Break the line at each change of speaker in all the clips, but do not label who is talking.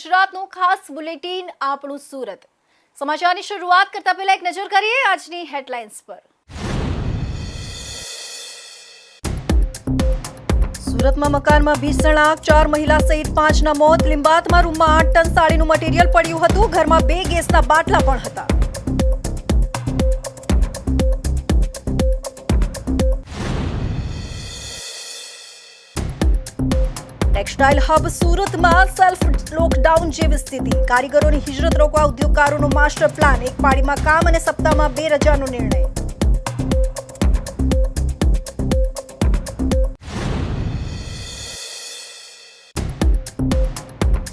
ગુજરાતનું ખાસ બુલેટિન આપણું સુરત સમાચારની શરૂઆત કરતા પહેલા એક નજર કરીએ આજની હેડલાઇન્સ પર। સુરતમાં મકાનમાં ભીષણ આગ, 4 મહિલા સહિત 5ના મોત। લીંબાતમાં રૂમમાં 8 ટન સાડીનું મટીરીયલ પડ્યું હતું। ઘરમાં 2 ગેસના બાટલા પણ હતા। ટેક્સટાઇલ હબ સુરતમાં સેલ્ફ લોકડાઉન જેવી સ્થિતિ। કારીગરોની હિજરત રોકવા ઉદ્યોગકારોનો માસ્ટર પ્લાન। એક પાળીમાં કામ અને સપ્તાહમાં 2 રજાનો નિર્ણય।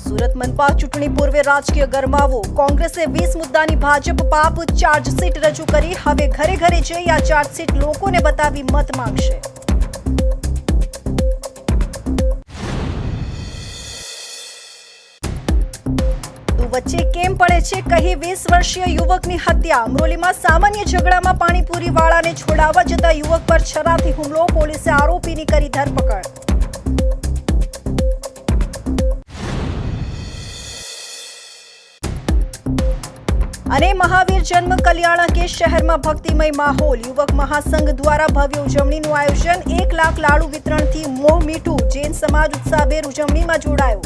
સુરત મનપા ચૂંટણી પૂર્વે રાજકીય ગરમાવો। કોંગ્રેસે 20 મુદ્દાની ભાજપ પાપ ચાર્જશીટ રજૂ કરી। હવે ઘરે ઘરે જઈ આ ચાર્જશીટ લોકોને બતાવી મત માંગશે। વચ્ચે કેમ પડે છે કહી 20 વર્ષીય યુવકની હત્યા। અમરોલીમાં સામાન્ય ઝઘડામાં પાણીપુરી વાળાને છોડાવવા જતા યુવક પર છરાથી હુમલો। પોલીસે આરોપીની કરી ધરપકડ। અને મહાવીર જન્મ કલ્યાણ કે શહેરમાં ભક્તિમય માહોલ। યુવક મહાસંઘ દ્વારા ભવ્ય ઉજવણીનું આયોજન। 1 લાખ લાડુ વિતરણથી મોં મીઠું। જૈન સમાજ ઉત્સાહભેર ઉજવણીમાં જોડાયો।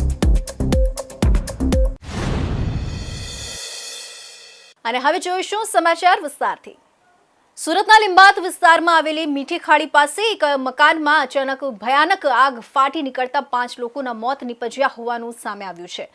અને હવે જોઈશું સમાચાર વિસ્તારથી। સુરતના લીંબાત વિસ્તારમાં આવેલી મીઠી ખાડી પાસે એક મકાનમાં અચાનક ભયાનક આગ ફાટી નીકળતા 5 લોકોના મોત નીપજ્યા હોવાનું સામે આવ્યું છે।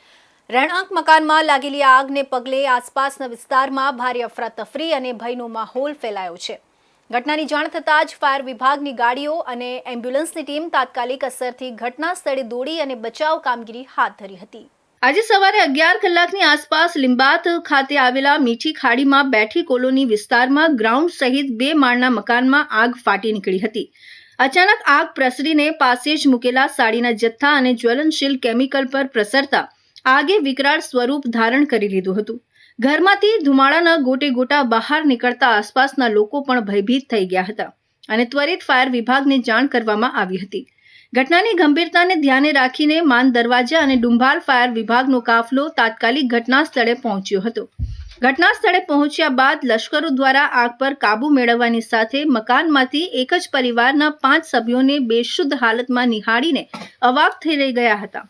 રહેણાંક મકાનમાં લાગેલી આગને પગલે આસપાસના વિસ્તારમાં ભારે અફરાતફરી અને ભયનો માહોલ ફેલાયો છે। ઘટનાની જાણ થતાં જ ફાયર વિભાગની ગાડીઓ અને એમ્બ્યુલન્સની ટીમ તાત્કાલિક અસરથી ઘટના સ્થળે દોડી અને બચાવ કામગીરી હાથ ધરી હતી। આજે સવારે 11 કલાકની આસપાસ લીંબાત ખાતે આવેલા મીઠી ખાડીમાં બેઠી કોલોની વિસ્તારમાં ગ્રાઉન્ડ સહિત 2 માળના મકાનમાં આગ ફાટી નીકળી હતી। અચાનક આગ પ્રસરીને પાસે જ મૂકેલા સાડીના જથ્થા અને જ્વલનશીલ કેમિકલ પર પ્રસરતા આગે વિકરાળ સ્વરૂપ ધારણ કરી લીધું હતું। ઘરમાંથી ધુમાડાના ગોટે ગોટા બહાર નીકળતા આસપાસના લોકો પણ ભયભીત થઈ ગયા હતા અને ત્વરિત ફાયર વિભાગને જાણ કરવામાં આવી હતી। ઘટનાની ગંભીરતાને ધ્યાને રાખીને માન દરવાજા અને ડુંભાલ ફાયર વિભાગનો કાફલો તાત્કાલિક ઘટના સ્થળે પહોંચ્યો હતો। ઘટના સ્થળે પહોંચ્યા બાદ લશ્કરો દ્વારા આગ પર કાબુ મેળવવાની સાથે મકાનમાંથી એક જ પરિવારના 5 સભ્યોને બેશુદ્ધ હાલતમાં નિહાળીને અવાક થઈ રહી ગયા હતા।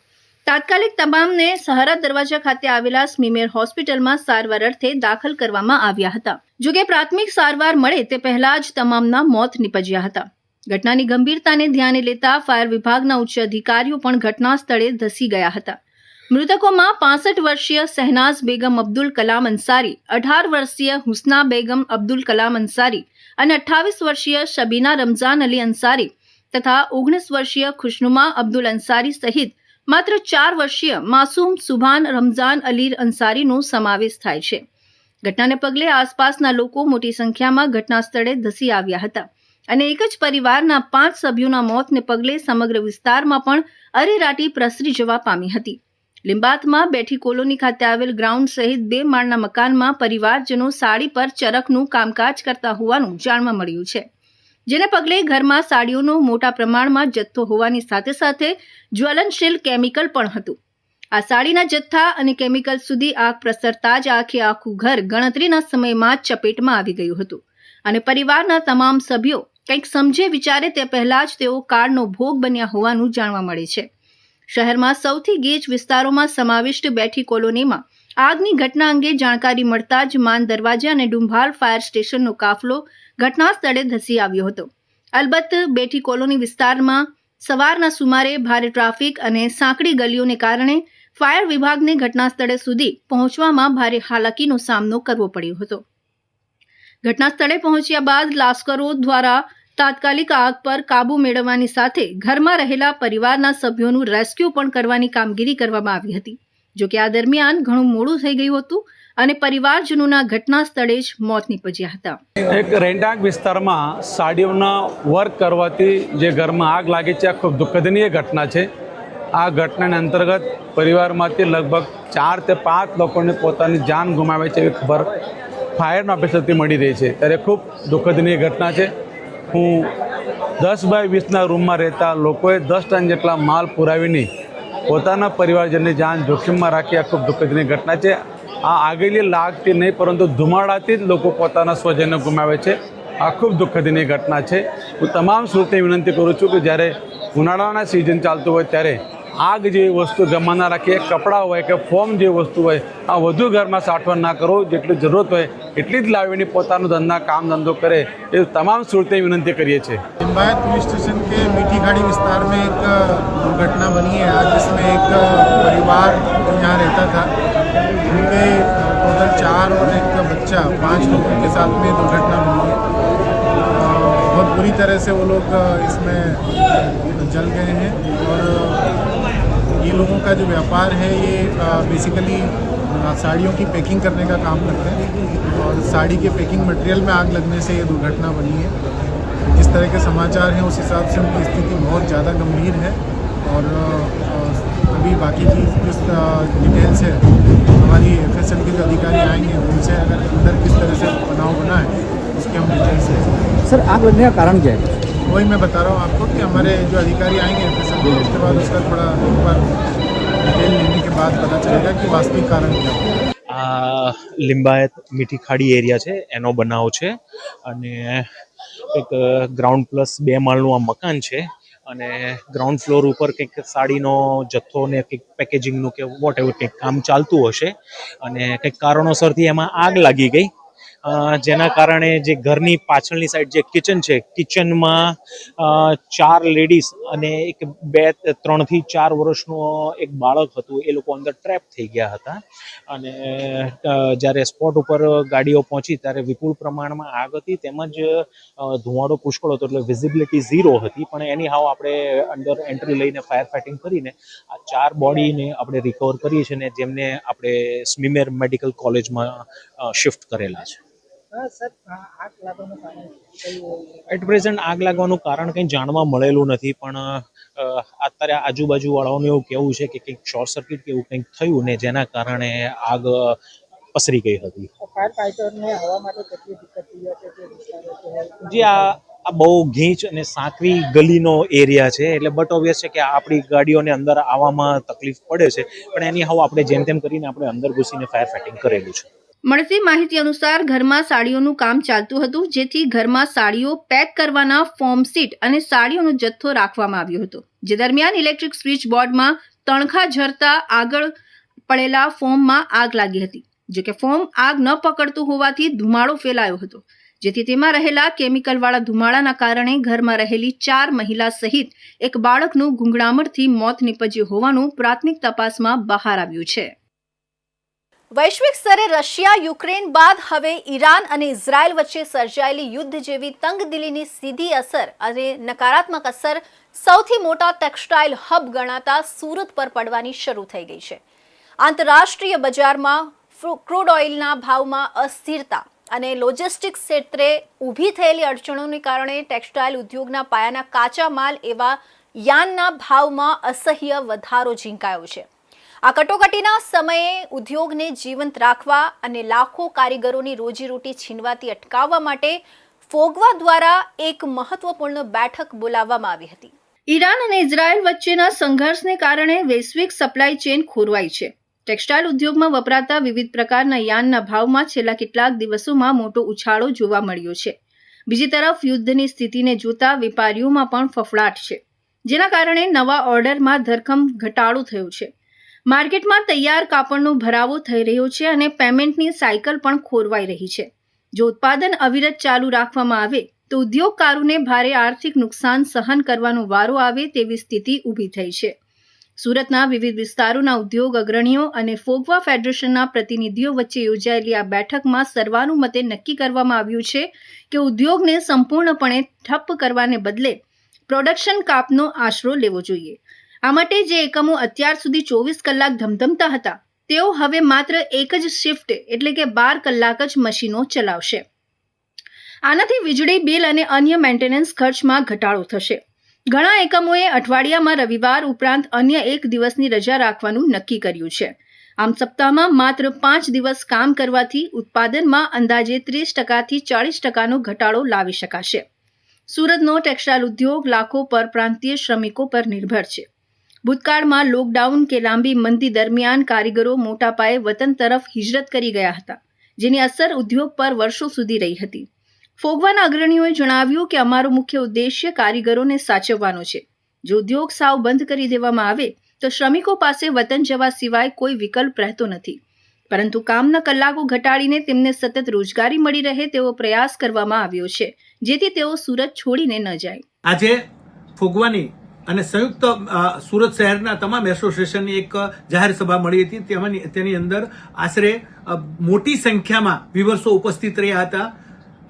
તાત્કાલિક તમામને સહારા દરવાજા ખાતે આવેલા સ્મીમેર હોસ્પિટલમાં સારવાર અર્થે દાખલ કરવામાં આવ્યા હતા। જોકે પ્રાથમિક સારવાર મળે તે પહેલા જ તમામના મોત નીપજ્યા હતા। ઘટનાની ગંભીરતાને ધ્યાને લેતા ફાયર વિભાગના ઉચ્ચ અધિકારીઓ પણ ઘટના સ્થળે ધસી ગયા હતા। મૃતકોમાં 65 વર્ષીય શહેનાઝ બેગમ અબ્દુલ કલામ અંસારી, 18 વર્ષીય હુસ્ના બેગમ અબ્દુલ કલામ અંસારી અને 28 વર્ષીય શબીના રમઝાન અલી અંસારી તથા 19 વર્ષીય ખુશનુમા અબ્દુલ અંસારી સહિત માત્ર 4 વર્ષીય માસૂમ સુભાન રમઝાન અલી અંસારીનો સમાવેશ થાય છે। ઘટનાને પગલે આસપાસના લોકો મોટી સંખ્યામાં ઘટના સ્થળે ધસી આવ્યા હતા અને એક જ પરિવારના 5 સભ્યોના મોતને પગલે સમગ્ર વિસ્તારમાં પણ અરેરાટી પ્રસરી જવા પામી હતી। લીંબાતમાં બેઠી કોલોની ખાતે આવેલ ગ્રાઉન્ડ સહિત 2 માળના મકાનમાં પરિવારજનો સાડી પર ચરખનું કામકાજ કરતા હોવાનું જાણવા મળ્યું છે, જેને પગલે ઘરમાં સાડીઓનો મોટા પ્રમાણમાં જથ્થો હોવાની સાથે સાથે જ્વલનશીલ કેમિકલ પણ હતું। આ સાડીના જથ્થા અને કેમિકલ સુધી આગ પ્રસરતા જ આખું ઘર ગણતરીના સમયમાં ચપેટમાં આવી ગયું હતું અને પરિવારના તમામ સભ્યો કંઈક સમજે વિચારે તે પહેલા જ તેઓ કાળનો ભોગ બન્યા હોવાનું જાણવા મળે છે। શહેરમાં સૌથી ગીચ વિસ્તારોમાં સમાવિષ્ટ બેઠી કોલોનીમાં આગની ઘટના અંગે જાણકારી મળતા જ માન દરવાજા અને ડુંભાલ ફાયર સ્ટેશનનો કાફલો ઘટના સ્થળે ધસી આવ્યો હતો। અલબત્ત બેઠી કોલોની વિસ્તારમાં સવારના સુમારે ભારે ટ્રાફિક અને સાંકડી ગલીઓને કારણે ફાયર વિભાગને ઘટના સ્થળે સુધી પહોંચવામાં ભારે હાલાકીનો સામનો કરવો પડ્યો હતો। ઘટના સ્થળે પહોંચ્યા બાદ લશ્કરો દ્વારા તાત્કાલિક આગ પર કાબુ મેળવવાની સાથે ઘરમાં રહેલા પરિવારના સભ્યોનું રેસ્ક્યુ પણ કરવાની કામગીરી કરવામાં આવી હતી। જો કે આ દરમિયાન ઘણું મોડું થઈ ગયું હતું અને પરિવારજનોના ઘટના સ્થળે જ મોત નીપજ્યા હતા।
એક રહેણાંક વિસ્તારમાં સાડીઓના વર્ક કરવાથી જે ઘરમાં આગ લાગી છે આ ખૂબ દુઃખદનીય ઘટના છે। આ ઘટનાના અંતર્ગત પરિવારમાંથી લગભગ 4 થી 5 લોકોને પોતાની જાન ગુમાવે છે એવી ખબર ફાયરના ઓફિસરથી મળી રહી છે, ત્યારે ખૂબ દુઃખદનીય ઘટના છે। હું 10 બાય 20ના રૂમમાં રહેતા લોકોએ 10 ટન જેટલા માલ પુરાવીને પોતાના પરિવારજનની જાન જોખમમાં રાખી આ ખૂબ દુઃખદની ઘટના છે. આ આગેલી લાગથી નહીં પરંતુ ધુમાડાથી જ લોકો પોતાના સ્વજનને ગુમાવે છે. આ ખૂબ દુઃખદની ઘટના છે. હું તમામ સુરતને વિનંતી કરું છું કે જ્યારે ઉનાળાના સિઝન ચાલતું હોય ત્યારે આગ જેવી વસ્તુ ઘરમાં ના રાખીએ. કપડાં હોય કે ફોર્મ જેવી વસ્તુ હોય આ વધુ ઘરમાં સાઠવણ ના કરો. જેટલી જરૂરત હોય એટલી જ લાવીને પોતાનું ધંધા કામ ધંધો કરે એ તમામ સુરતને વિનંતી કરીએ છીએ.
लिम्बायत पुलिस स्टेशन के मीठी खाड़ी विस्तार में एक दुर्घटना बनी है आज, जिसमें एक परिवार जो यहाँ रहता था उनके टोटल 4 और एक बच्चा 5 लोगों के साथ में दुर्घटना बनी है. बहुत बुरी तरह से वो लोग इसमें जल गए हैं. और ये लोगों का जो व्यापार है ये बेसिकली साड़ियों की पैकिंग करने का काम करते हैं और साड़ी के पैकिंग मटेरियल में आग लगने से ये दुर्घटना बनी है. जिस तरह के समाचार हैं उस हिसाब से उनकी स्थिति बहुत ज़्यादा गंभीर है. और अभी बाकी की जिस डिटेल्स है हमारी FSL के जो अधिकारी आएंगे उनसे अगर अंदर किस तरह से बनाव बना है उसके हम डिटेल्स ले सकते हैं.
सर, आग लगने का कारण क्या है?
वही मैं बता रहा हूँ आपको कि हमारे जो अधिकारी आएंगे FSL के, उसके बाद उसका थोड़ा एक बार डिटेल लेने के बाद पता चलेगा कि वास्तविक कारण क्या है.
આ લિંબાયત મીઠી ખાડી એરિયા છે એનો બનાવ છે અને એક ગ્રાઉન્ડ પ્લસ 2 માળનું આ મકાન છે અને ગ્રાઉન્ડ ફ્લોર ઉપર કંઈક સાડીનો જથ્થો ને કંઈક પેકેજિંગનું કે વોટ એવર કંઈક કામ ચાલતું હશે અને કંઈક કારણોસરથી એમાં આગ લાગી ગઈ. જેના કારણે જે ઘરની પાછળની સાઈડ જે કિચન છે, કિચનમાં 4 લેડીઝ અને એક 3 થી 4 વર્ષનો એક બાળક હતું, એ લોકો અંદર ટ્રેપ થઈ ગયા હતા. અને જ્યારે સ્પોટ ઉપર ગાડીઓ પહોંચી ત્યારે વિપુલ પ્રમાણમાં આગ હતી, તેમજ ધુમાડો પુષ્કળ હતો, એટલે વિઝિબિલિટી 0 હતી. પણ એની હાવ આપણે અંદર એન્ટ્રી લઈને ફાયર ફાઇટિંગ કરીને આ 4 બોડીને આપણે રિકવર કરીએ છીએ અને જેમને આપણે સ્મીમેર મેડિકલ કોલેજમાં શિફ્ટ કરેલા છે. એટ પ્રેઝન્ટ આગ લાગવાનું કારણ કંઈ જાણવા મળેલું નથી, પણ અત્યારે આજુબાજુ વાળાઓનું એવું કહેવું છે કે કંઈક શોર્ટ સર્કિટ કે એવું કંઈક થયું ને જેના કારણે આગ પસરી ગઈ હતી. જી આ બહુ ગીચ અને સાંકવી ગલીનો એરિયા છે, એટલે બટ ઓબ્વિયસ છે કે આપણી ગાડીઓને અંદર આવવામાં તકલીફ પડે છે, પણ એની હાવ આપણે જેમ તેમ કરીને આપણે અંદર ઘૂસીને ફાયર ફાઇટિંગ કરેલું છે.
મળતી માહિતી અનુસાર ઘરમાં સાડીઓનું કામ ચાલતું હતું, જેથી ઘરમાં સાડીઓ પેક કરવાના ફોર્મ સીટ અને સાડીઓનો જથ્થો રાખવામાં આવ્યો હતો. જે દરમિયાન ઇલેક્ટ્રિક સ્વિચ બોર્ડમાં તણખા ઝરતા આગળ પડેલા ફોર્મમાં આગ લાગી હતી. જો કે ફોર્મ આગ ન પકડતું હોવાથી ધુમાડો ફેલાયો હતો, જેથી તેમાં રહેલા કેમિકલવાળા ધુમાડાના કારણે ઘરમાં રહેલી 4 મહિલા સહિત એક બાળકનું ગૂંગળામણથી મોત નીપજ્યું હોવાનું પ્રાથમિક તપાસમાં બહાર આવ્યું છે. વૈશ્વિક સ્તરે રશિયા યુક્રેન બાદ હવે ઈરાન અને ઇઝરાયલ વચ્ચે સર્જાયેલી યુદ્ધ જેવી તંગદિલીની સીધી અસર અને નકારાત્મક અસર સૌથી મોટા ટેક્સટાઇલ હબ ગણાતા સુરત પર પડવાની શરૂ થઈ ગઈ છે. આંતરરાષ્ટ્રીય બજારમાં ક્રૂડ ઓઇલના ભાવમાં અસ્થિરતા અને લોજિસ્ટિક્સ ક્ષેત્રે ઊભી થયેલી અડચણોને કારણે ટેક્સટાઇલ ઉદ્યોગના પાયાના કાચા માલ એવા યાનના ભાવમાં અસહ્ય વધારો ઝીંકાયો છે. આ કટોકટીના સમયે ઉદ્યોગને જીવંત રાખવા અને લાખો કારીગરોની રોજીરોટી છીનવાતી અટકાવવા માટે ફોગવા દ્વારા એક મહત્વપૂર્ણ બેઠક બોલાવવામાં આવી હતી. ઈરાન અને ઇઝરાયલ વચ્ચેના સંઘર્ષને કારણે વૈશ્વિક સપ્લાય ચેઇન ખોરવાઈ છે. ટેક્સટાઇલ ઉદ્યોગમાં વપરાતા વિવિધ પ્રકારના યાનના ભાવમાં છેલ્લા કેટલાક દિવસોમાં મોટો ઉછાળો જોવા મળ્યો છે. બીજી તરફ યુદ્ધની સ્થિતિને જોતા વેપારીઓમાં પણ ફફડાટ છે, જેના કારણે નવા ઓર્ડરમાં ધરખમ ઘટાડો થયો છે. માર્કેટમાં તૈયાર કાપડનો ભરાવો થઈ રહ્યો છે અને પેમેન્ટની સાયકલ પણ ખોરવાઈ રહી છે. જો ઉત્પાદન અવિરત ચાલુ રાખવામાં આવે તો ઉદ્યોગકારોને ભારે આર્થિક નુકસાન સહન કરવાનો વારો આવે તેવી સ્થિતિ ઊભી થઈ છે. સુરતના વિવિધ વિસ્તારોના ઉદ્યોગ અગ્રણીઓ અને ફોગવા ફેડરેશનના પ્રતિનિધિઓ વચ્ચે યોજાયેલી આ બેઠકમાં સર્વાનુમતે નક્કી કરવામાં આવ્યું છે કે ઉદ્યોગને સંપૂર્ણપણે ઠપ્પ કરવાને બદલે પ્રોડક્શન કાપનો આશરો લેવો જોઈએ. આ માટે જે એકમો અત્યાર સુધી 24 કલાક ધમધમતા હતા તેઓ હવે માત્ર એક જ શિફ્ટ એટલે કે 12 કલાક જ મશીનો ચલાવશે. આનાથી વીજળી બિલ અને અન્ય મેન્ટેનન્સ ખર્ચમાં ઘટાડો થશે. ઘણા એકમોએ અઠવાડિયામાં રવિવાર ઉપરાંત અન્ય એક દિવસની રજા રાખવાનું નક્કી કર્યું છે. આમ સપ્તાહમાં માત્ર 5 દિવસ કામ કરવાથી ઉત્પાદનમાં અંદાજે 30% થી 40% ઘટાડો લાવી શકાશે. સુરતનો ટેક્સટાઇલ ઉદ્યોગ લાખો પરપ્રાંતીય શ્રમિકો પર નિર્ભર છે. ભૂતકાળમાં લોકડાઉન કે લાંબી મંદી દરમિયાન કારીગરો મોટા પાયે વતન તરફ હિજરત કરી ગયા હતા, જેની અસર ઉદ્યોગ પર વર્ષો સુધી રહી હતી. ફોગવાના અગ્રણીઓએ જણાવ્યું કે અમારો મુખ્ય ઉદ્દેશ્ય કારીગરોને સાચવવાનો છે. જો ઉદ્યોગ સાવ બંધ કરી દેવામાં આવે તો શ્રમિકો પાસે વતન જવા સિવાય કોઈ વિકલ્પ રહેતો નથી, પરંતુ કામના કલાકો ઘટાડીને તેમને સતત રોજગારી મળી રહે તેવો પ્રયાસ કરવામાં આવ્યો છે, જેથી તેઓ સુરત છોડીને ન જાય.
આજે ફોગવાની અને સંયુક્ત સુરત શહેરના તમામ એસોસિએશનની એક જાહેર સભા મળી હતી. તેની અંદર આશરે મોટી સંખ્યામાં વિવર્સો ઉપસ્થિત રહ્યા હતા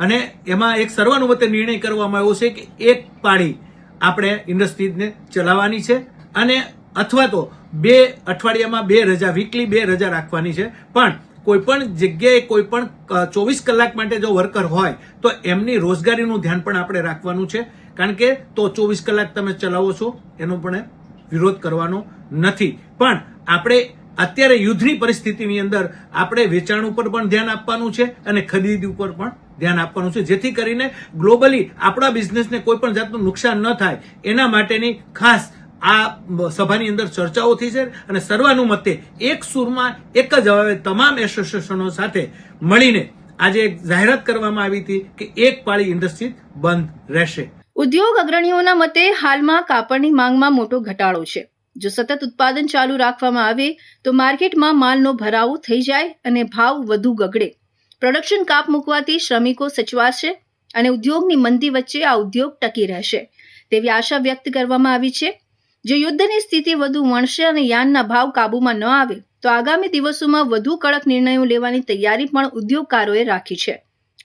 અને એમાં એક સર્વાનુમતે નિર્ણય કરવામાં આવ્યો છે કે એક પાળી આપણે ઇન્ડસ્ટ્રીઝને ચલાવવાની છે અને અથવા તો 2 અઠવાડિયામાં 2 રજા, વીકલી 2 રજા રાખવાની છે. પણ કોઈ પણ જગ્યાએ કોઈ પણ 24 કલાક માટે જો વર્કર હોય તો એમની રોજગારીનું ધ્યાન પણ આપણે રાખવાનું છે, કારણ કે તો 24 કલાક તમે ચલાવો છો એનો પણ વિરોધ કરવાનો નથી. પણ આપણે અત્યારે યુદ્ધની પરિસ્થિતિની અંદર આપણે વેચાણ ઉપર પણ ધ્યાન આપવાનું છે અને ખરીદી ઉપર પણ ધ્યાન આપવાનું છે, જેથી કરીને ગ્લોબલી આપણા બિઝનેસને કોઈ પણ જાતનું નુકસાન ન થાય એના માટેની ખાસ આ સભાની અંદર ચર્ચાઓ થઈ છે અને સર્વાનુમતે એક સૂરમાં એક જ અવાજે તમામ એસોસિએશનો સાથે મળીને આજે એક જાહેરાત કરવામાં આવી હતી કે એક પાળી ઇન્ડસ્ટ્રી બંધ રહેશે.
ઉદ્યોગ અગ્રણીઓના મતે હાલમાં કાપડની માંગમાં મોટો ઘટાડો છે. જો સતત ઉત્પાદન ચાલુ રાખવામાં આવે તો માર્કેટમાં માલનો ભરાવો થઈ જાય અને ભાવ વધુ ગગડે. પ્રોડક્શન કાપ મૂકવાથી શ્રમિકો સચવાશે અને ઉદ્યોગની મંદી વચ્ચે આ ઉદ્યોગ ટકી રહેશે તેવી આશા વ્યક્ત કરવામાં આવી છે. જો યુદ્ધની સ્થિતિ વધુ વણશે અને યાનના ભાવ કાબૂમાં ન આવે તો આગામી દિવસોમાં વધુ કડક નિર્ણયો લેવાની તૈયારી પણ ઉદ્યોગકારોએ રાખી છે.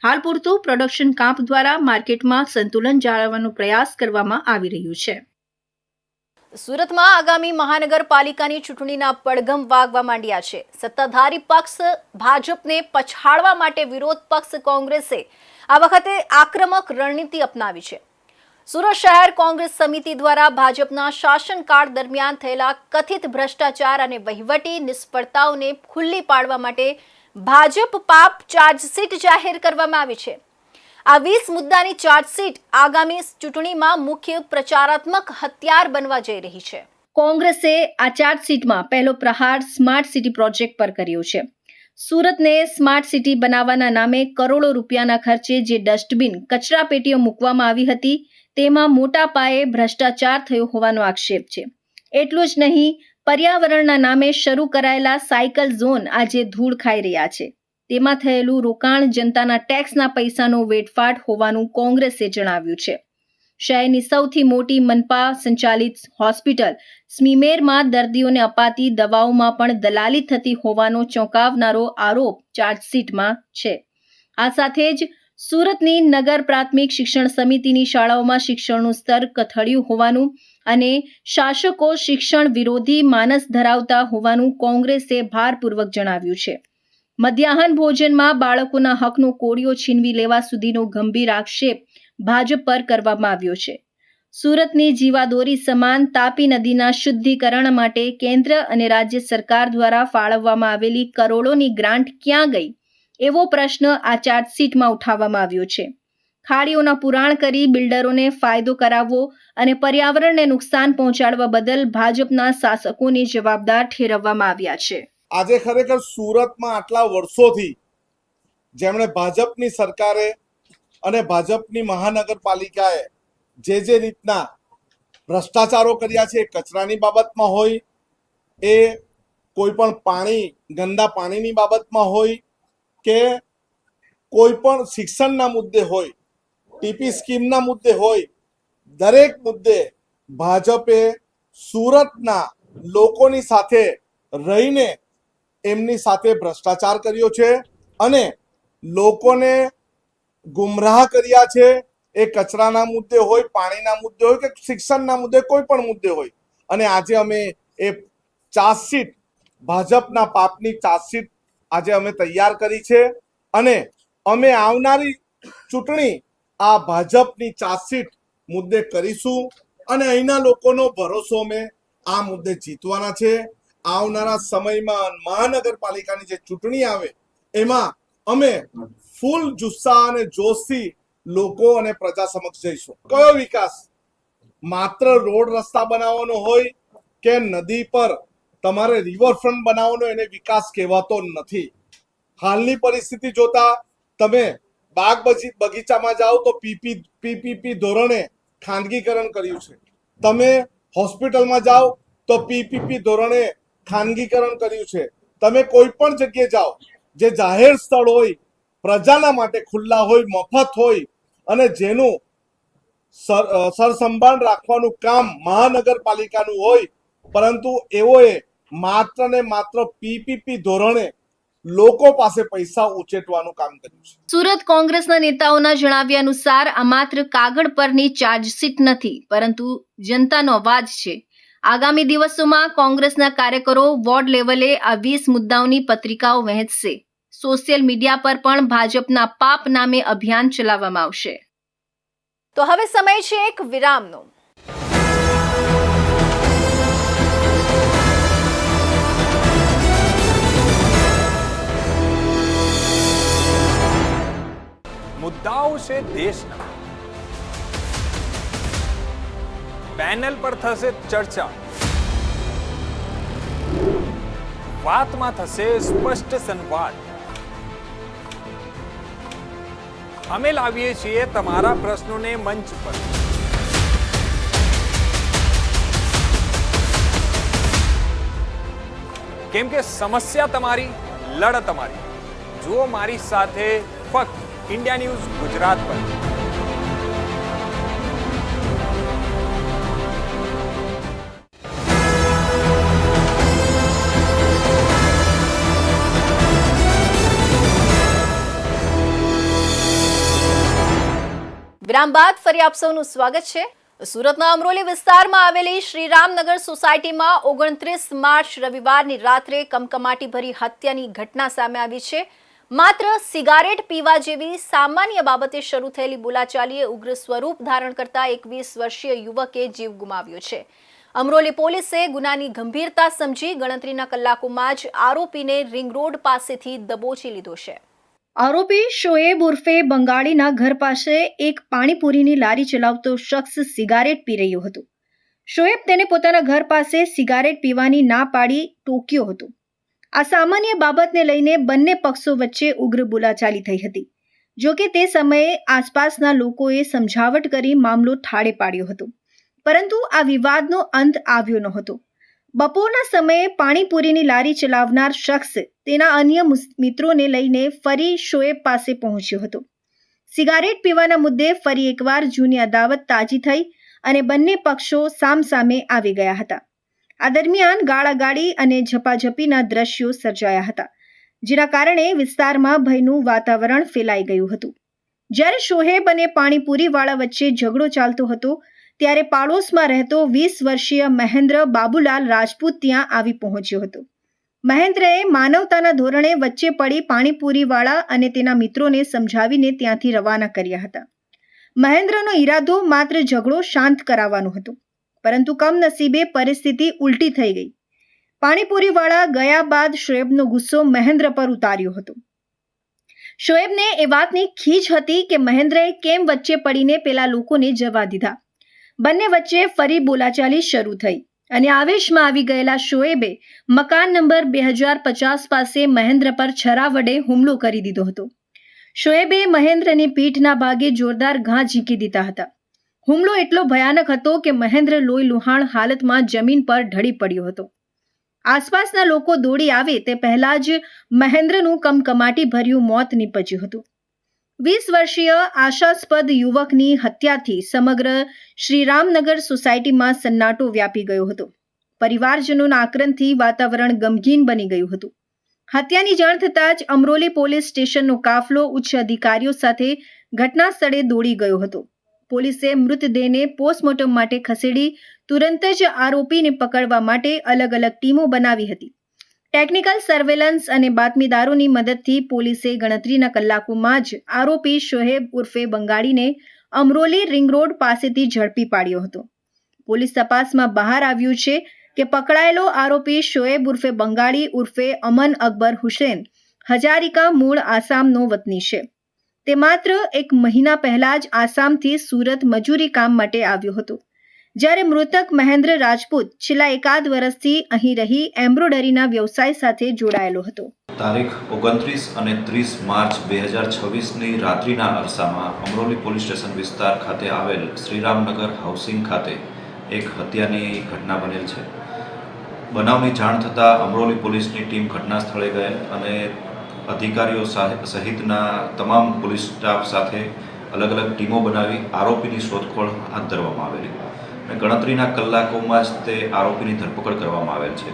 હાલ પૂરતું પ્રોડક્શન કાપ દ્વારા માર્કેટમાં સંતુલન જાળવવાનો પ્રયાસ કરવામાં આવી રહ્યું છે. સુરતમાં આગામી મહાનગરપાલિકાની ચૂંટણીના પડઘમ વાગવા માંડ્યા છે. સત્તાધારી પક્ષ ભાજપને પછાડવા માટે વિરોધ પક્ષ કોંગ્રેસે આ વખતે આક્રમક રણનીતિ અપનાવી છે. સુરત શહેર કોંગ્રેસ સમિતિ દ્વારા ભાજપના શાસનકાળ દરમિયાન થયેલા કથિત ભ્રષ્ટાચાર અને વહીવટી નિષ્ફળતાઓને ખુલ્લી પાડવા માટે ભાજપ પાપ ચાર્જશીટ જાહેર કરવામાં આવી છે. આ 20 મુદ્દાની ચાર્જશીટ આગામી ચૂંટણીમાં મુખ્ય પ્રચારાત્મક હથિયાર બનવા જઈ રહી છે. કોંગ્રેસે આ ચાર્જશીટમાં પહેલો પ્રહાર સ્માર્ટ સિટી પ્રોજેક્ટ પર કર્યો છે. સુરતને સ્માર્ટ સિટી બનાવવાના નામે કરોડો રૂપિયાના ખર્ચે જે ડસ્ટબિન, કચરા પેટીઓ મૂકવામાં આવી હતી તેમાં મોટા પાયે ભ્રષ્ટાચાર થયો હોવાનો આક્ષેપ છે. એટલું જ નહીં, પર્યાવરણના નામે શરૂ કરાયેલા સાયકલ ઝોન આજે ધૂળ ખાઈ રહ્યા છે. તેમાં થયેલું રોકાણ જનતાના ટેક્સના પૈસાનો વેડફાટ હોવાનું કોંગ્રેસે જણાવ્યું છે. શહેરની સૌથી મોટી મનપા સંચાલિત હોસ્પિટલ સ્મીમેરમાં દર્દીઓને અપાતી દવાઓમાં પણ દલાલી થતી હોવાનો ચોંકાવનારો આરોપ ચાર્જશીટમાં છે. આ સાથે જ સુરતની નગર પ્રાથમિક શિક્ષણ સમિતિની શાળાઓમાં શિક્ષણનું સ્તર કથળ્યું હોવાનું અને શાસકો શિક્ષણ વિરોધી માનસ ધરાવતા હોવાનું કોંગ્રેસે ભારપૂર્વક જણાવ્યું છે. મધ્યાહન ભોજનમાં બાળકોના હકનો કોળિયો છીનવી લેવા સુધીનો ગંભીર આક્ષેપ ભાજપ પર કરવામાં આવ્યો છે. સુરતની જીવાદોરી સમાન તાપી નદીના શુદ્ધિકરણ માટે કેન્દ્ર અને રાજ્ય સરકાર દ્વારા ફાળવવામાં આવેલી કરોડોની ગ્રાન્ટ ક્યાં ગઈ એવો પ્રશ્ન આ ચાર્જશીટમાં ઉઠાવવામાં આવ્યો છે. ખાડીઓના પુરાણ કરી બિલ્ડરોને ફાયદો કરાવવો અને પર્યાવરણને નુકસાન પહોંચાડવા બદલ ભાજપના શાસકોને જવાબદાર ઠેરવવામાં આવ્યા છે.
આજે ખરેખર સુરતમાં આટલા વર્ષોથી જેમણે ભાજપની સરકારે અને ભાજપની મહાનગરપાલિકાએ જે રીતના ભ્રષ્ટાચારો કર્યા છે, કચરાની બાબતમાં હોય, એ કોઈ પણ પાણી, ગંદા પાણીની બાબતમાં હોય કે કોઈ પણ શિક્ષણના મુદ્દે હોય, ટીપી સ્કીમના મુદ્દે હોય, દરેક મુદ્દે ભાજપે સુરતના લોકોની સાથે રહીને એમની સાથે ભ્રષ્ટાચાર કર્યો છે અને લોકોને ગુમરાહ કર્યા છે. એ કચરાના મુદ્દે હોય, પાણીના મુદ્દે હોય કે શિક્ષણના મુદ્દે, કોઈ પણ મુદ્દે હોય. અને આજે અમે એ ચાર્જશીટ, ભાજપના પાપની ચાર્જશીટ આજે અમે તૈયાર કરી છે અને અમે આવનારી ચૂંટણી આ ભાજપની ચાર્જશીટ મુદ્દે કરીશું અને અહીંના લોકોનો ભરોસો અમે આ મુદ્દે જીતવાના છે. આવનારા સમયમાં મહાનગરપાલિકાની જે ચૂંટણી આવે એમાં અમે ફૂલ જુસ્સા અને જોશથી લોકો અને પ્રજા સમક્ષ જઈશું. કયો વિકાસ? માત્ર રોડ રસ્તા બનાવવાનો હોય કે નદી પર તમારે રિવરફ્રન્ટ બનાવવાનો એને વિકાસ કહેવાતો નથી. હાલની પરિસ્થિતિ જોતા તમે બાગ બગીચામાં જાઓ તો પીપીપી ધોરણે ખાનગીકરણ કર્યું છે. તમે હોસ્પિટલમાં જાઓ તો પીપીપી ધોરણે ખાનગીકરણ કર્યું છે. તમે કોઈ પણ જગ્યાએ જાઓ જે જાહેર સ્થળ હોય, પ્રજાના માટે ખુલ્લા હોય, મફત હોય અને જેનું સરસંભાળ રાખવાનું કામ મહાનગરપાલિકાનું હોય, પરંતુ એઓએ માત્ર ને માત્ર પીપીપી ધોરણે લોકો પાસે પૈસા ઉચેટવાનું કામ કર્યું છે.
સુરત કોંગ્રેસના નેતાઓના જણાવ્યા અનુસાર આ માત્ર કાગળ પરની ચાર્જશીટ નથી, પરંતુ જનતાનો અવાજ છે. આગામી દિવસોમાં કોંગ્રેસના કાર્યકરો વોર્ડ લેવલે આ 20 મુદ્દાઓની પત્રિકાઓ વહેંચશે. સોશિયલ મીડિયા પર પણ ભાજપના પાપ નામે અભિયાન ચલાવવામાં આવશે. તો હવે સમય છે એક વિરામનો.
મુદ્દાઓ છે દેશના, પેનલ પર થશે ચર્ચા, વાતમાં થશે સ્પષ્ટ સંવાદ. અમે લાવીએ છીએ તમારા પ્રશ્નોને મંચ પર. કેમ કે સમસ્યા તમારી, લડત તમારી. જુઓ મારી સાથે ફક્ત ઇન્ડિયા ન્યૂઝ ગુજરાત પર.
વિરામ બાદ ફરી આપ સૌનું સ્વાગત છે. સુરતના અમરોલી વિસ્તારમાં આવેલી શ્રીરામનગર સોસાયટીમાં 29 માર્ચ રવિવારની રાત્રે કમકમાટીભરી હત્યાની ઘટના સામે આવી છે. માત્ર સિગારેટ પીવા જેવી સામાન્ય બાબતે શરૂ થયેલી બોલાચાલીએ ઉગ્ર સ્વરૂપ ધારણ કરતા 21 વર્ષીય યુવકે જીવ ગુમાવ્યો છે. અમરોલી પોલીસે ગુનાની ગંભીરતા સમજી ગણતરીના કલાકોમાં જ આરોપીને રિંગ રોડ પાસેથી દબોચી લીધો છે. આરોપી શોએબ ઉર્ફે બંગાળીના ઘર પાસે એક પાણીપુરીની લારી ચલાવતો શખ્સ સિગારેટ પી રહ્યો હતો. શોએબ તેને પોતાના ઘર પાસે સિગારેટ પીવાની ના પાડી ટોક્યો હતો. આ સામાન્ય બાબતને લઈને બંને પક્ષો વચ્ચે ઉગ્ર બોલાચાલી થઈ હતી. જો કે તે સમયે આસપાસના લોકોએ સમજાવટ કરી મામલો ઠાળે પાડ્યો હતો, પરંતુ આ વિવાદનો અંત આવ્યો નહોતો. બપોરના સમયે પાણીપુરીની લારી ચલાવનાર શખ્સ તેના અન્ય મિત્રોને લઈને ફરી શોએબ પાસે પહોંચ્યો હતો. સિગારેટ પીવાના મુદ્દે ફરી એકવાર જૂની અદાવત તાજી થઈ અને બંને પક્ષો સામસામે આવી ગયા હતા. આ દરમિયાન ગાળાગાળી અને ઝપાઝપીના દ્રશ્યો સર્જાયા હતા, જેના કારણે વિસ્તારમાં ભયનું વાતાવરણ ફેલાઈ ગયું હતું. જ્યારે શોએબ અને પાણીપુરીવાળા વચ્ચે ઝઘડો ચાલતો હતો, ત્યારે પાડોશમાં રહેતો 20 વર્ષીય મહેન્દ્ર બાબુલાલ રાજપૂત ત્યાં આવી પહોંચ્યો હતો. મહેન્દ્રએ માનવતાના ધોરણે વચ્ચે પડી પાણીપુરીવાળા અને તેના મિત્રોને સમજાવીને ત્યાંથી રવાના કર્યા હતા. મહેન્દ્રનો ઈરાદો માત્ર ઝઘડો શાંત કરાવવાનો હતો, પરંતુ કમનસીબે પરિસ્થિતિ ઉલટી થઈ ગઈ. પાણીપુરીવાળા ગયા બાદ શોએબનો ગુસ્સો મહેન્દ્ર પર ઉતાર્યો હતો. શોએબને એ વાતની ખીજ હતી કે મહેન્દ્રએ કેમ વચ્ચે પડીને પેલા લોકોને જવા દીધા. બંને વચ્ચે ફરી બોલાચાલી શરૂ થઈ અને આવેશમાં આવી ગયેલા શોએબે મકાન નંબર 2050 પાસે મહેન્દ્ર પર છરા વડે હુમલો કરી દીધો હતો. શોએબે મહેન્દ્રની પીઠના ભાગે જોરદાર ઘા ઝીંકી દીધા હતા. હુમલો એટલો ભયાનક હતો કે મહેન્દ્ર લોહી લુહાણ હાલતમાં જમીન પર ઢળી પડ્યો હતો. આસપાસના લોકો દોડી આવે તે પહેલા જ મહેન્દ્રનું કમકમાટી ભર્યું મોત નીપજ્યું હતું. 20 વર્ષીય આશાસ્પદ યુવકની હત્યાથી સમગ્ર શ્રીરામનગર સોસાયટીમાં સન્નાટો વ્યાપી ગયો હતો. પરિવારજનોના આક્રંદથી વાતાવરણ ગમગીન બની ગયું હતું. હત્યાની જાણ થતાં જ અમરોલી પોલીસ સ્ટેશનનો કાફલો ઉચ્ચ અધિકારીઓ સાથે ઘટના સ્થળે દોડી ગયો હતો. પોલીસે મૃતદેહને પોસ્ટમોર્ટમ માટે ખસેડી તુરંત જ આરોપીને પકડવા માટે અલગ અલગ ટીમો બનાવી હતી. ટેકનિકલ સર્વેલન્સ અને બાતમીદારોની મદદથી પોલીસે ગણતરીના કલાકોમાં જ આરોપી શોએબ ઉર્ફે બંગાળીને અમરોલી રિંગ રોડ પાસેથી ઝડપી પાડ્યો હતો. પોલીસ તપાસમાં બહાર આવ્યું છે કે પકડાયેલો આરોપી શોએબ ઉર્ફે બંગાળી ઉર્ફે અમન અકબર હુસેન હજારિકા મૂળ આસામનો વતની છે. તે માત્ર એક મહિના પહેલા જ આસામથી સુરત મજૂરી કામ માટે આવ્યો હતો. જ્યારે મૃતક મહેન્દ્ર રાજપૂત છેલ્લા એકાદ વર્ષથી અહીં રહી એમ્બ્રોડરીના વ્યવસાય સાથે જોડાયેલો હતો.
તારીખ 29 અને 30 માર્ચ 2026ની રાત્રિના અરસામાં અમરોલી પોલીસ સ્ટેશન વિસ્તાર ખાતે આવેલ શ્રીરામનગર હાઉસિંગ ખાતે એક હત્યાની ઘટના બનેલ છે. બનાવની જાણ થતાં અમરોલી પોલીસની ટીમ ઘટના સ્થળે ગયેલ અને અધિકારીઓ સહિતના તમામ પોલીસ સ્ટાફ સાથે અલગ અલગ ટીમો બનાવી આરોપીની શોધખોળ હાથ ધરવામાં આવેલી અને ગણતરીના કલાકોમાં જ તે આરોપીની ધરપકડ કરવામાં આવેલ છે.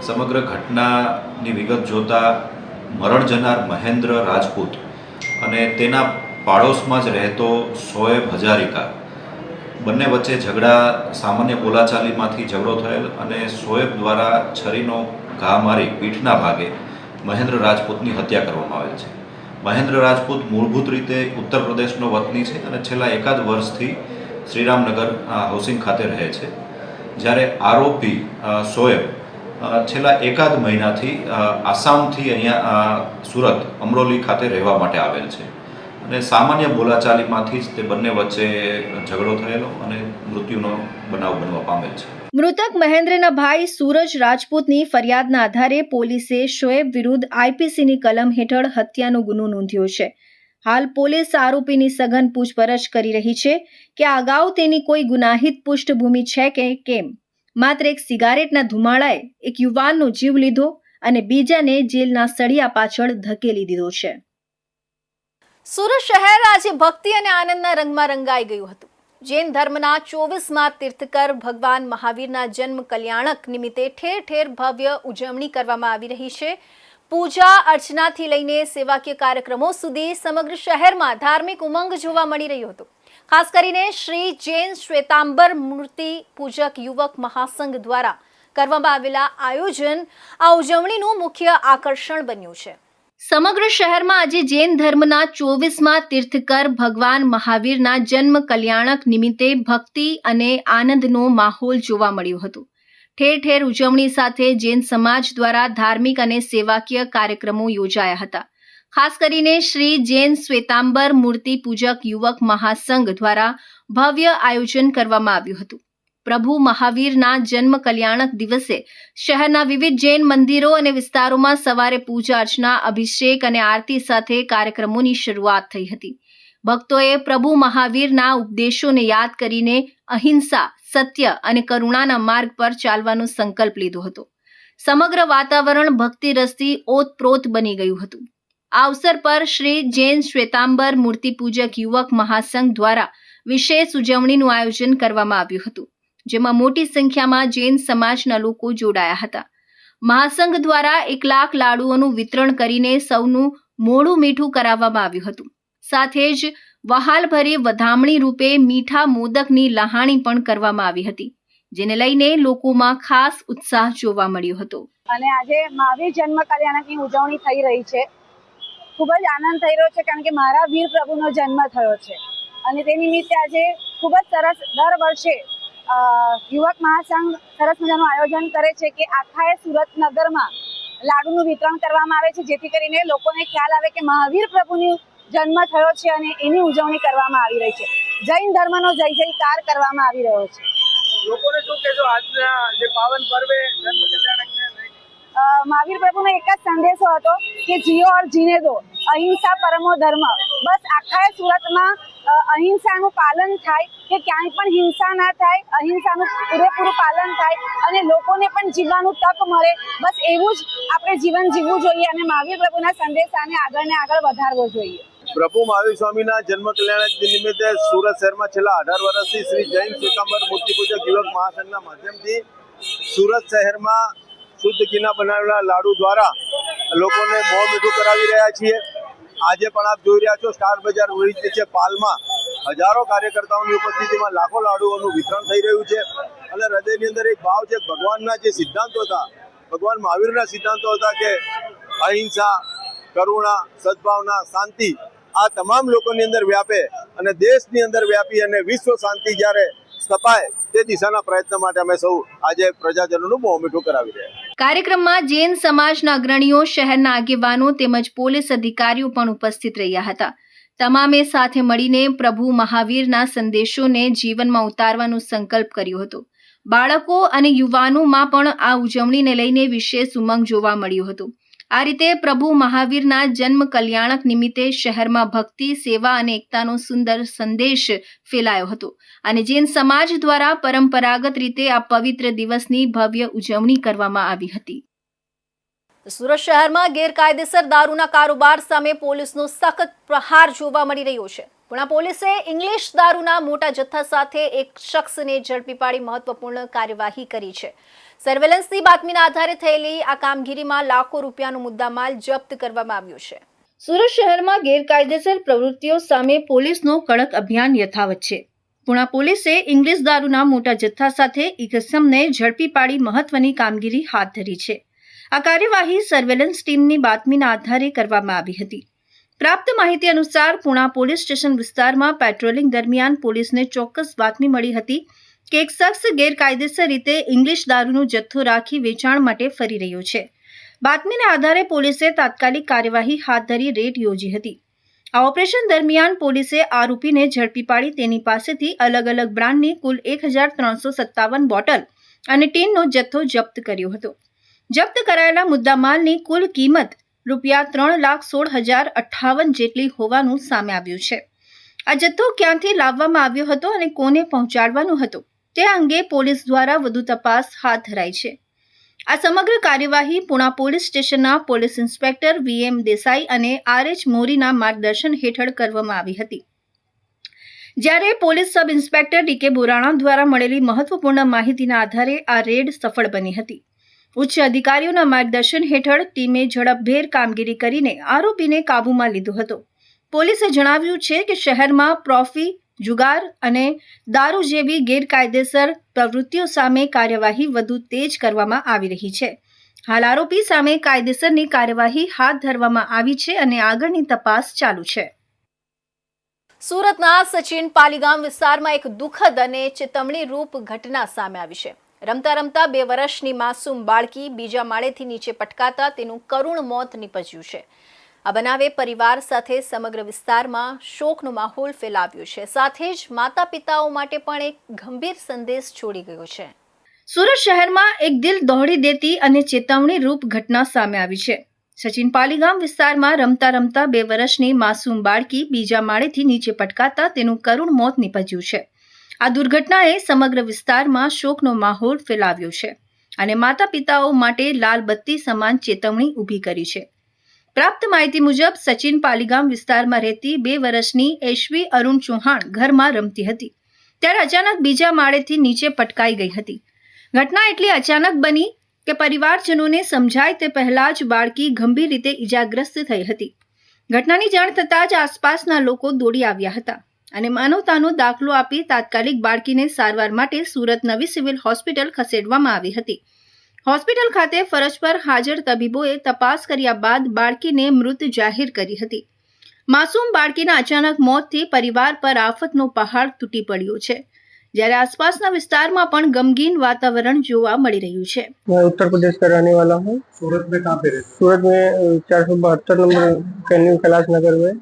સમગ્ર ઘટનાની વિગત જોતા મરણ જનાર મહેન્દ્ર રાજપૂત અને તેના પાડોશમાં જ રહેતો શોએબ હજારિકા બંને વચ્ચે સામાન્ય બોલાચાલીમાંથી ઝઘડો થયેલ અને શોએબ દ્વારા છરીનો ઘા મારી પીઠના ભાગે મહેન્દ્ર રાજપૂતની હત્યા કરવામાં આવેલ છે. મહેન્દ્ર રાજપૂત મૂળભૂત રીતે ઉત્તર પ્રદેશનો વતની છે અને છેલ્લા એકાદ વર્ષથી શ્રીરામનગર હાઉસિંગ ખાતે રહે છે, જ્યારે આરોપી શોએબ છેલ્લા એકાદ મહિનાથી આસામથી અહીંયા સુરત અમરોલી ખાતે રહેવા માટે આવેલ છે અને સામાન્ય બોલાચાલીમાંથી જ તે બંને વચ્ચે ઝઘડો થયેલો અને મૃત્યુનો બનાવ બનવા પામેલ છે.
મૃતક મહેન્દ્રના ભાઈ સૂરજ રાજપૂતની ફરિયાદના આધારે પોલીસે શોએબ વિરુદ્ધ આઈપીસીની કલમ હેઠળ હત્યાનો ગુનો નોંધ્યો છે. હાલ પોલીસ આરોપીની સઘન પૂછપરછ કરી રહી છે કે અગાઉ તેની કોઈ ગુનાહિત પૃષ્ઠભૂમિ છે કે કેમ. માત્ર એક સિગારેટના ધુમાડાએ એક યુવાનનો જીવ લીધો અને બીજાને જેલના સળિયા પાછળ ધકેલી દીધો છે. સુરત શહેર આજે ભક્તિ અને આનંદના રંગમાં રંગાઈ ગયું હતું. જૈન ધર્મના 24માં તીર્થકર ભગવાન મહાવીરના જન્મ કલ્યાણક નિમિત્તે ઠેર ઠેર ભવ્ય ઉજવણી કરવામાં આવી રહી છે. પૂજા અર્ચનાથી લઈને સેવાકીય કાર્યક્રમો સુધી સમગ્ર શહેરમાં ધાર્મિક ઉમંગ જોવા મળી રહ્યો હતો. ખાસ કરીને શ્રી જૈન શ્વેતાંબર મૂર્તિ પૂજક યુવક મહાસંઘ દ્વારા કરવામાં આવેલા આયોજન આ ઉજવણીનું મુખ્ય આકર્ષણ બન્યું છે. સમગ્ર શહેરમાં આજે જૈન ધર્મના 24માં તીર્થકર ભગવાન મહાવીરના જન્મ કલ્યાણક નિમિત્તે ભક્તિ અને આનંદનો માહોલ જોવા મળ્યો હતો. ઠેર ઠેર ઉજવણી સાથે જૈન સમાજ દ્વારા ધાર્મિક અને સેવાકીય કાર્યક્રમો યોજાયા હતા. ખાસ કરીને શ્રી જૈન શ્વેતાંબર મૂર્તિ પૂજક યુવક મહાસંઘ દ્વારા ભવ્ય આયોજન કરવામાં આવ્યું હતું. પ્રભુ મહાવીરના જન્મ કલ્યાણક દિવસે શહેરના વિવિધ જૈન મંદિરો અને વિસ્તારોમાં સવારે પૂજા અર્ચના, અભિષેક અને આરતી સાથે કાર્યક્રમોની શરૂઆત થઈ હતી. ભક્તોએ પ્રભુ મહાવીરના ઉપદેશોને યાદ કરીને અહિંસા, સત્ય અને કરુણાના માર્ગ પર ચાલવાનો સંકલ્પ લીધો હતો. સમગ્ર વાતાવરણ ભક્તિ રસથી ઓતપ્રોત બની ગયું હતું. આ અવસર પર શ્રી જૈન શ્વેતાંબર મૂર્તિ પૂજક યુવક મહાસંઘ દ્વારા વિશેષ ઉજવણીનું આયોજન કરવામાં આવ્યું હતું, જેમાં મોટી સંખ્યામાં જૈન સમાજના લોકો જોડાયા હતા. મહાસંઘ દ્વારા 1 લાખ લાડુઓનું વિતરણ કરીને સૌનું મોઢું મીઠું કરાવવામાં આવ્યું હતું. સાથે જ વહાલભરી વધામણી રૂપે મીઠા મોદકની લહાણી પણ કરવામાં આવી હતી, જેને લઈને લોકોમાં ખાસ ઉત્સાહ જોવા મળ્યો હતો.
અને આજે મહાવીર જન્મ કલ્યાણકની ઉજવણી થઈ રહી છે. ખૂબ જ આનંદ થઈ રહ્યો છે, કારણ કે મારા વીર પ્રભુનો જન્મ થયો છે અને તે નિમિત્તે આજે ખૂબ જ સરસ દર વર્ષે યુવક મહાસંઘ સરસ મજાનું આયોજન કરે છે કે આખા સુરત નગરમાં લાડુનું વિતરણ કરવામાં આવે છે, જેથી કરીને લોકોને ખ્યાલ આવે કે મહાવીર પ્રભુનો જન્મ થયો છે અને એની ઉજવણી કરવામાં આવી રહી છે. જૈન ધર્મનો જય જયકાર કરવામાં આવી રહ્યો છે.
લોકોને શું કહેશો આજના જે પાવન પર્વે જન્મ કલ્યાણકને?
મહાવીર પ્રભુનો એક જ સંદેશો હતો કે જીઓ ઓર જીને દો, અહિંસા પરમો ધર્મ. બસ આખા સુરતમાં અહિંસાનું પાલન થાય, કે ક્યાંય પણ હિંસા ના થાય, અહિંસાનું પૂરેપૂરું પાલન થાય અને લોકોને પણ જીવવાનું તક મળે. બસ એવું જ આપણે જીવન જીવવું જોઈએ અને મહાવીર પ્રભુના સંદેશાને આગળ ને આગળ વધારવો જોઈએ.
પ્રભુ મહાવીર સ્વામીના જન્મ કલ્યાણક દિન નિમિત્તે સુરત શહેરમાં છેલ્લા 18 વર્ષથી શ્રી જૈન શ્વેતાંબર મૂર્તિ પૂજક યુવક મહાસંઘના માધ્યમથી સુરત શહેરમાં શુદ્ધ ઘીના બનાવેલા લાડુ દ્વારા લોકોને મોં મીઠું કરાવી રહ્યા છીએ. આજે પણ આપ જોઈ રહ્યા છો, સ્ટાર બજાર બ્રિજ નીચે પાલમાં હજારો કાર્યકર્તાઓની ઉપસ્થિતિમાં લાખો લાડુઓનું વિતરણ થઈ રહ્યું છે અને હૃદયની અંદર એક ભાવ છે. ભગવાનના જે સિદ્ધાંતો હતા, ભગવાન મહાવીરના સિદ્ધાંતો હતા કે અહિંસા, કરુણા, સદભાવના, શાંતિ, આ તમામ લોકોની અંદર વ્યાપે અને દેશની અંદર વ્યાપી અને વિશ્વ શાંતિ જ્યારે સ્થપાય તે દિશાના પ્રયત્ન માટે અમે સૌ આજે પ્રજાજનોનું મોં મીઠું કરાવી રહ્યા.
કાર્યક્રમમાં જૈન સમાજના અગ્રણીઓ, શહેરના આગેવાનો તેમજ પોલીસ અધિકારીઓ પણ ઉપસ્થિત રહ્યા હતા. તમામે સાથે મળીને પ્રભુ મહાવીરના સંદેશોને જીવનમાં ઉતારવાનો સંકલ્પ કર્યો હતો. બાળકો અને યુવાનોમાં પણ આ ઉજવણીને લઈને વિશેષ ઉમંગ જોવા મળ્યો હતો. આ રીતે પ્રભુ મહાવીરના જન્મ કલ્યાણક નિમિત્તે શહેરમાં ભક્તિ, સેવા અને એકતાનો સુંદર સંદેશ ફેલાયો હતો અને જૈન સમાજ દ્વારા પરંપરાગત રીતે આ પવિત્ર દિવસની ભવ્ય ઉજવણી કરવામાં આવી હતી. સુરત શહેરમાં ગેરકાયદેસર દારૂના કારોબાર સામે પોલીસનો સખત પ્રહાર જોવા મળી રહ્યો છે. પુણા પોલીસે ઇંગ્લિશ દારૂના મોટા જથ્થા સાથે એક શખ્સને ઝડપી પાડી મહત્વપૂર્ણ કાર્યવાહી કરી છે. સર્વેલન્સની બાતમીના આધારે થયેલી આ કામગીરીમાં લાખો રૂપિયાનો મુદ્દામાલ જપ્ત કરવામાં આવ્યો છે. સુરત શહેરમાં ગેરકાયદેસર પ્રવૃત્તિઓ સામે પોલીસનો કડક અભિયાન યથાવત છે. પુણા પોલીસે ઇંગ્લિશ દારૂના મોટા જથ્થા સાથે એક ઇસમને ઝડપી પાડી મહત્વની કામગીરી હાથ ધરી છે. આ કાર્યવાહી સર્વેલન્સ ટીમની બાતમીના આધારે કરવામાં આવી હતી. પ્રાપ્ત માહિતી અનુસાર પુણા પોલીસ સ્ટેશન વિસ્તારમાં પેટ્રોલિંગ દરમિયાન પોલીસને ચોક્કસ બાતમી મળી હતી કે એક શખ્સ ગેરકાયદેસર રીતે ઇંગ્લિશ દારૂનો જથ્થો રાખી વેચાણ માટે ફરી રહ્યો છે. બાતમીના આધારે પોલીસે તાત્કાલિક કાર્યવાહી હાથ ધરી રેડ યોજી હતી. આ ઓપરેશન દરમિયાન પોલીસે આરોપીને ઝડપી પાડી તેની પાસેથી અલગ અલગ બ્રાન્ડની કુલ 1357 બોટલ અને ટીનનો જથ્થો જપ્ત કર્યો હતો. જપ્ત કરાયેલા મુદ્દામાલની કુલ કિંમત રૂપિયા 3,16,058 જેટલી હોવાનું સામે આવ્યું છે. આ જથ્થો ક્યાંથી લાવવામાં આવ્યો હતો અને કોને પહોંચાડવાનો હતો તે અંગે પોલીસ દ્વારા વધુ તપાસ હાથ ધરાઈ છે. આ સમગ્ર કાર્યવાહી પુણા પોલીસ સ્ટેશનના પોલીસ ઇન્સ્પેક્ટર VM દેસાઈ અને RH મોરીના માર્ગદર્શન હેઠળ કરવામાં આવી હતી. જ્યારે police sub inspector DK Borana દ્વારા મળેલી મહત્વપૂર્ણ માહિતીના આધારે આ રેડ સફળ બની હતી. ઉચ્ચ અધિકારીઓના માર્ગદર્શન હેઠળ ટીમે ઝડપભેર કામગીરી કરીને આરોપીને કાબૂમાં લીધો હતો. પોલીસે જણાવ્યું છે કે શહેરમાં પ્રોફી, જુગાર અને દારૂ જેવી ગેરકાયદેસર પ્રવૃત્તિઓ સામે કાર્યવાહી વધુ તેજ કરવામાં આવી રહી છે. હાલ આરોપી સામે કાયદેસરની કાર્યવાહી હાથ ધરવામાં આવી છે અને આગળની તપાસ ચાલુ છે. સુરતના સચિન પાલીગામ વિસ્તારમાં એક દુઃખદ અને ચેતવણી રૂપ ઘટના સામે આવી છે. રમતા રમતા 2 વર્ષની માસૂમ બાળકી બીજા માળેથી નીચે પટકાતા તેનું કરુણ મોત નીપજ્યું છે. આ બનાવે પરિવાર સાથે સમગ્ર વિસ્તારમાં શોકનો માહોલ ફેલાવ્યો છે. સાથે જ માતા પિતાઓ માટે પણ એક ગંભીર સંદેશ છોડી ગયો છે. સુરત શહેરમાં એક દિલ દોહડી દેતી અને ચેતવણી રૂપ ઘટના સામે આવી છે. સચિન પાલીગામ વિસ્તારમાં રમતા રમતા 2 વર્ષની માસૂમ બાળકી બીજા માળેથી નીચે પટકાતા તેનું કરુણ મોત નીપજ્યું છે. આ દુર્ઘટનાએ સમગ્ર વિસ્તારમાં શોકનો માહોલ ફેલાવ્યો છે અને માતા પિતાઓ માટે લાલ બત્તી સમાન ચેતવણી ઊભી કરી છે. પ્રાપ્ત માહિતી મુજબ સચિન પાલીગામ વિસ્તારમાં રહેતી 2 વર્ષની એશ્વી અરુણ ચૌહાણ ઘરમાં રમતી હતી ત્યારે અચાનક બીજા માળેથી નીચે પટકાઈ ગઈ હતી. ઘટના એટલી અચાનક બની કે પરિવારજનોને સમજાય તે પહેલા જ બાળકી ગંભીર રીતે ઈજાગ્રસ્ત થઈ હતી. ઘટનાની જાણ થતાં જ આસપાસના લોકો દોડી આવ્યા હતા અને માનવતાનો દાખલો આપી તાત્કાલિક બાળકીને સારવાર માટે સુરત નવી સિવિલ હોસ્પિટલ ખસેડવામાં આવી હતી. હોસ્પિટલ ખાતે ફરજ પર હાજર તબીબોએ તપાસ કર્યા બાદ બાળકીને મૃત જાહેર કરી હતી. માસૂમ બાળકીના અચાનક મોતથી પરિવાર પર આફતનો પહાડ તૂટી પડ્યો છે, જ્યારે આસપાસના વિસ્તારમાં પણ ગમગીન વાતાવરણ જોવા મળી રહ્યું છે.
मैं उत्तर प्रदेश का रहने वाला हूँ.
सूरत में कहाँ पे रहते
सूरत में 472 नंबर कैन्यू कैलाश नगर में.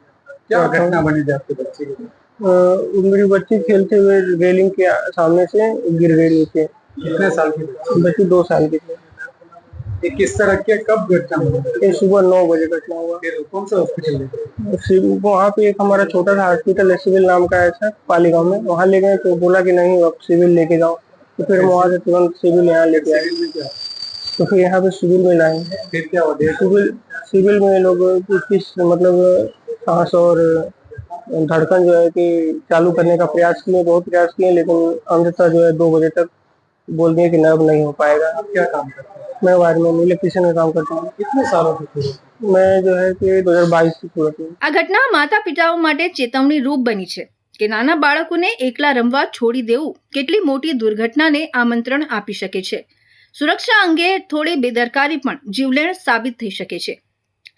क्या घटना बनी थी आपके बच्चे की?
मेरी बच्ची खेलते हुए रेलिंग के सामने से गिर गई नीचे.
कितने साल की
बच्ची 2 साल की थी.
ये किस तरह के कब घटना हुई?
ये सुबह 9 बजे घटना हुआ.
फिर कौन सा हॉस्पिटल ले गए?
वहाँ पे एक हमारा छोटा सा हॉस्पिटल है सिविल नाम का है पालीगांव में. वहाँ ले गए तो बोला कि नहीं आप सिविल लेके जाओ. तो फिर हम वहाँ से तुरंत सिविल यहाँ लेके आए. तो फिर यहाँ पे सिविल में लाए.
फिर क्या हुआ?
सिविल में लोग किस मतलब सांस और धड़कन जो है कि चालू करने का प्रयास किए, बहुत प्रयास किए, लेकिन अंततः जो है 2 बजे तक बोल दिए कि न अब नहीं हो पाएगा.
आप क्या काम करते हैं?
मैं वायरमैन इलेक्ट्रिशियन का काम करता हूँ.
कितने सालों से?
मैं जो है कि 2022 से सूरत में.
આ ઘટના માતા પિતાઓ માટે ચેતવણી રૂપ બની છે કે નાના બાળકોને એકલા રમવા છોડી દેવું કેટલી મોટી દુર્ઘટનાને આમંત્રણ આપી શકે છે. સુરક્ષા અંગે થોડી બેદરકારી પણ જીવલેણ સાબિત થઈ શકે છે.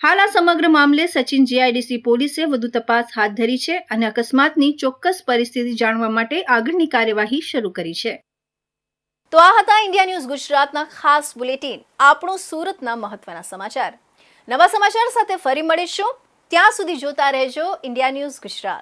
હાલ આ સમગ્ર મામલે સચિન JIDC પોલીસે વધુ તપાસ હાથ ધરી છે અને અકસ્માતની ચોક્કસ પરિસ્થિતિ જાણવા માટે આગળની કાર્યવાહી શરૂ કરી છે. તો આ હતા ઇન્ડિયા ન્યૂઝ ગુજરાતના ખાસ બુલેટિન, આપણું સુરતના મહત્વના સમાચાર. નવા સમાચાર સાથે ફરી મળીશું. ત્યાં સુધી જોતા રહેજો ઇન્ડિયા ન્યૂઝ ગુજરાત.